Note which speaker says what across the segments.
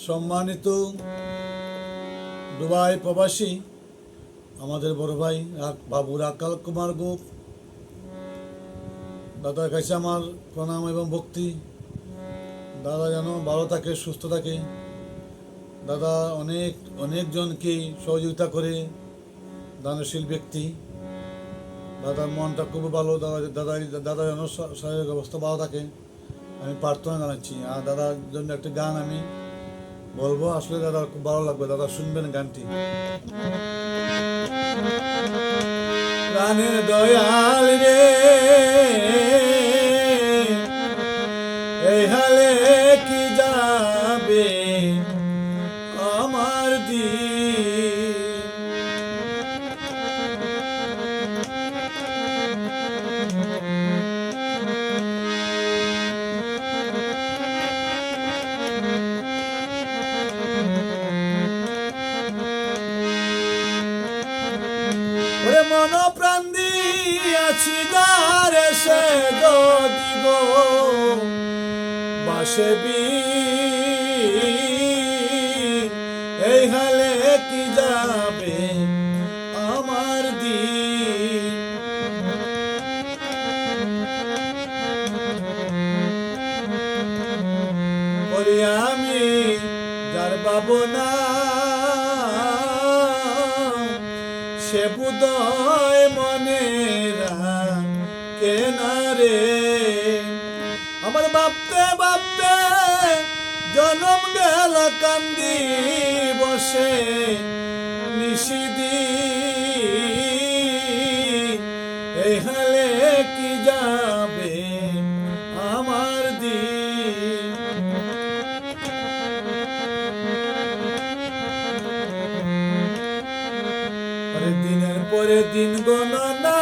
Speaker 1: সম্মানিত দুবাই প্রবাসী আমাদের বড় ভাই বাবু রাকাল কুমার গোপ, দাদার কাছে আমার প্রণাম এবং ভক্তি। দাদা যেন ভালো থাকে, সুস্থ থাকে। দাদা অনেকজনকে সহযোগিতা করে, দানশীল ব্যক্তি। দাদার মনটা খুব ভালো। দাদা যেন শারীরিক অবস্থা ভালো থাকে, আমি প্রার্থনা জানাচ্ছি। আর দাদার জন্য একটা গান আমি বলবো, আসলে দাদা খুব ভালো লাগবে। দাদা শুনবেন গানটি। প্রাণের দয়াল রে, এই হালে কি যাবে আমার দিন। ওরে মন প্রাণ দিয়াছি যারে, সে যদি গো বাসবি, এই হালে কি যাবে আমার দিন। ওরে আমি যার পাবো না, সে বুদয় মনে রাখে না রে। আমার ভাবতে ভাবতে জনম গেল কান্দি বসে নিশিদিন, এই হালে কি যাবে আমার দিন। আরে দিনের পরে দিন গণনা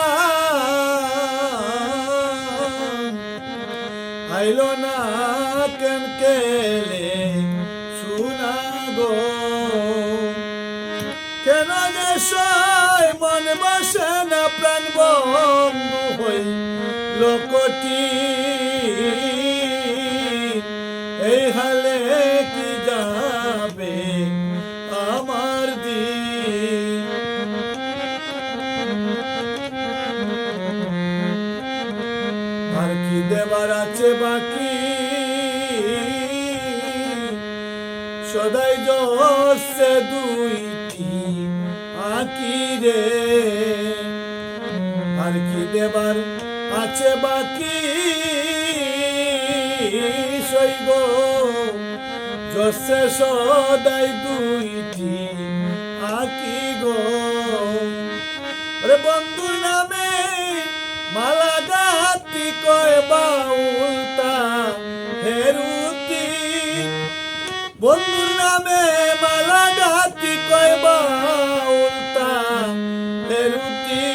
Speaker 1: আইলো না কেন কেলে শুনা গো, কেন নেশায় মন বসে না, প্রাণ বন্ধু হই লোকটি, এই হালে কি যাবে আমার দিন। আর কি দেবার আছে বাকি, সদাই জসে দুইটি আঁকি রে। আর কি দেবার আছে বাকি, সই গো জসে সদাই দুইটি আঁকি গো। ওরে বন্ধুর নামে মালা গাতি কয় বাউলতা হেরুতি, বন্ধুর নামে মালা গাতি কয় বাউলতা হেরুতি।